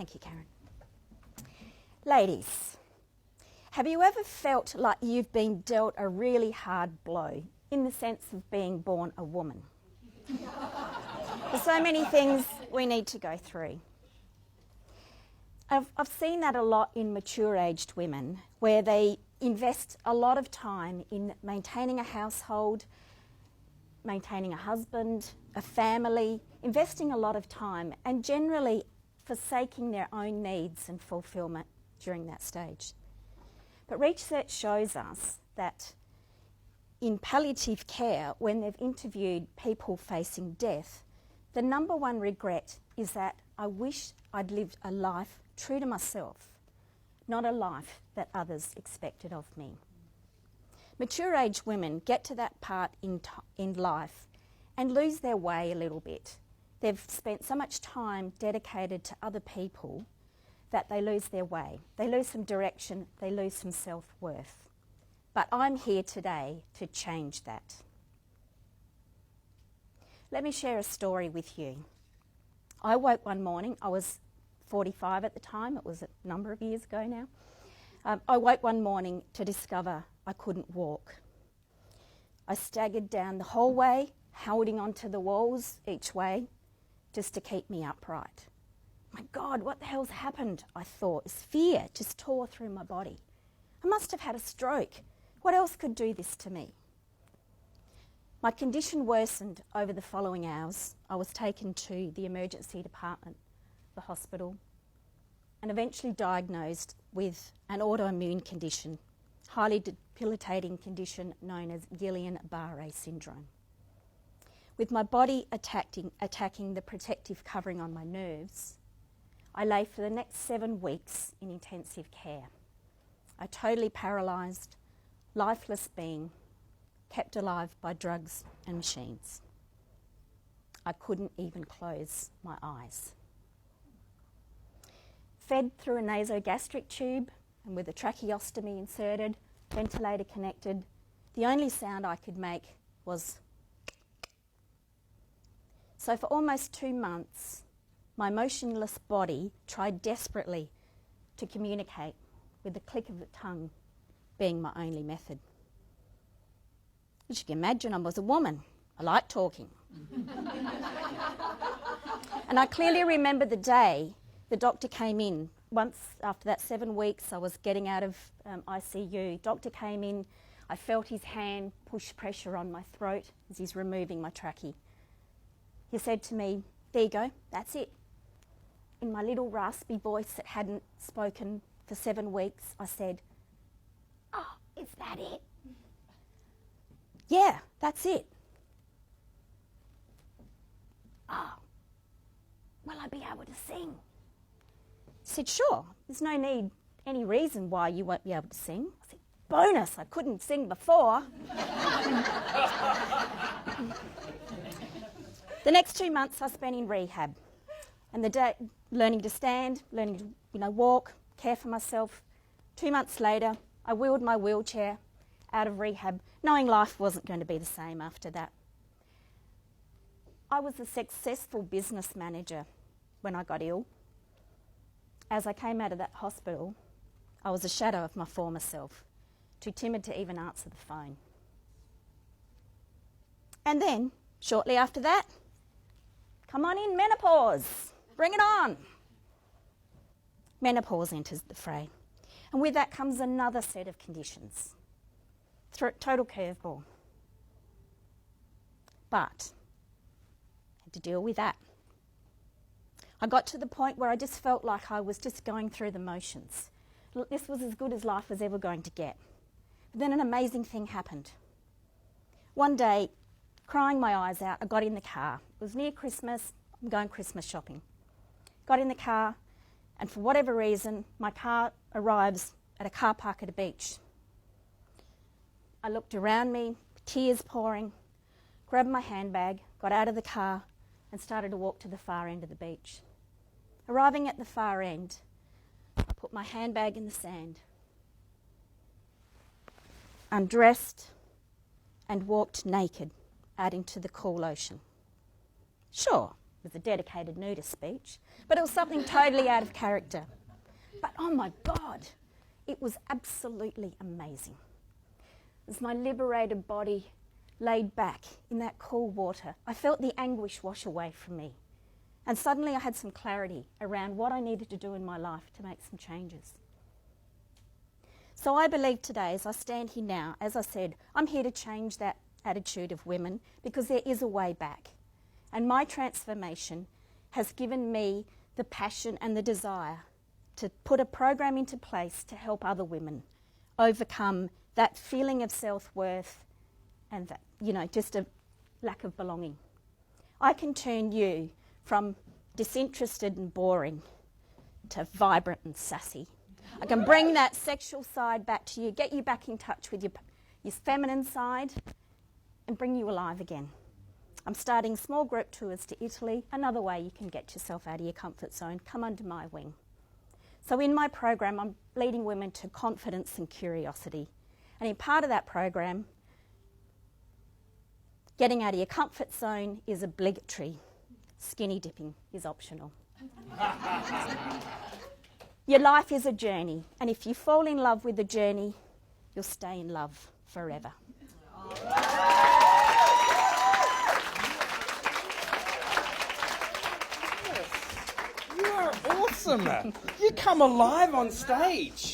Thank you, Karen. Ladies, have you ever felt like you've been dealt a really hard blow in the sense of being born a woman? There's so many things we need to go through. I've seen that a lot in mature-aged women, where they invest a lot of time in maintaining a household, maintaining a husband, a family, investing a lot of time, and generally forsaking their own needs and fulfilment during that stage. But research shows us that in palliative care, when they've interviewed people facing death, the number one regret is that I wish I'd lived a life true to myself, not a life that others expected of me. Mature-age women get to that part in life and lose their way a little bit. They've spent so much time dedicated to other people that they lose their way. They lose some direction, they lose some self-worth. But I'm here today to change that. Let me share a story with you. I woke one morning, I was 45 at the time, it was a number of years ago now. I woke one morning to discover I couldn't walk. I staggered down the hallway, holding onto the walls each way, just to keep me upright. My God, what the hell's happened? I thought, as fear just tore through my body. I must have had a stroke. What else could do this to me? My condition worsened over the following hours. I was taken to the emergency department, the hospital, and eventually diagnosed with an autoimmune condition, highly debilitating condition known as Guillain-Barré syndrome. With my body attacking the protective covering on my nerves, I lay for the next 7 weeks in intensive care. A totally paralysed, lifeless being, kept alive by drugs and machines. I couldn't even close my eyes. Fed through a nasogastric tube and with a tracheostomy inserted, ventilator connected, the only sound I could make was. So for almost 2 months, my motionless body tried desperately to communicate, with the click of the tongue being my only method. As you can imagine, I was a woman. I like talking. And I clearly remember the day the doctor came in. Once after that 7 weeks, I was getting out of ICU. Doctor came in. I felt his hand push pressure on my throat as he's removing my trachea. He said to me, "There you go, that's it." In my little raspy voice that hadn't spoken for 7 weeks, I said, "Oh, is that it?" "Yeah, that's it." "Oh, will I be able to sing?" He said, "Sure, there's no need, any reason why you won't be able to sing." I said, "Bonus, I couldn't sing before." The next 2 months I spent in rehab, and the day learning to stand, learning to walk, care for myself. 2 months later, I wheeled my wheelchair out of rehab, knowing life wasn't going to be the same after that. I was a successful business manager when I got ill. As I came out of that hospital, I was a shadow of my former self, too timid to even answer the phone. And then, shortly after that, come on in, menopause. Bring it on. Menopause enters the fray. And with that comes another set of conditions. Total curveball. But I had to deal with that. I got to the point where I just felt like I was just going through the motions. This was as good as life was ever going to get. But then an amazing thing happened. One day, crying my eyes out, I got in the car. It was near Christmas. I'm going Christmas shopping. Got in the car, and for whatever reason, my car arrives at a car park at a beach. I looked around me, tears pouring, grabbed my handbag, got out of the car, and started to walk to the far end of the beach. Arriving at the far end, I put my handbag in the sand, undressed, and walked naked out into the cool ocean. Sure, it was a dedicated nudist speech, but it was something totally out of character. But oh my God, it was absolutely amazing. As my liberated body laid back in that cool water, I felt the anguish wash away from me. And suddenly I had some clarity around what I needed to do in my life to make some changes. So I believe today, as I stand here now, as I said, I'm here to change that attitude of women because there is a way back. And my transformation has given me the passion and the desire to put a program into place to help other women overcome that feeling of self-worth and that, just a lack of belonging. I can turn you from disinterested and boring to vibrant and sassy. I can bring that sexual side back to you, get you back in touch with your feminine side and bring you alive again. I'm starting small group tours to Italy, another way you can get yourself out of your comfort zone. Come under my wing. So in my program, I'm leading women to confidence and curiosity. And in part of that program, getting out of your comfort zone is obligatory. Skinny dipping is optional. Your life is a journey, and if you fall in love with the journey, you'll stay in love forever. You are awesome. You come alive on stage.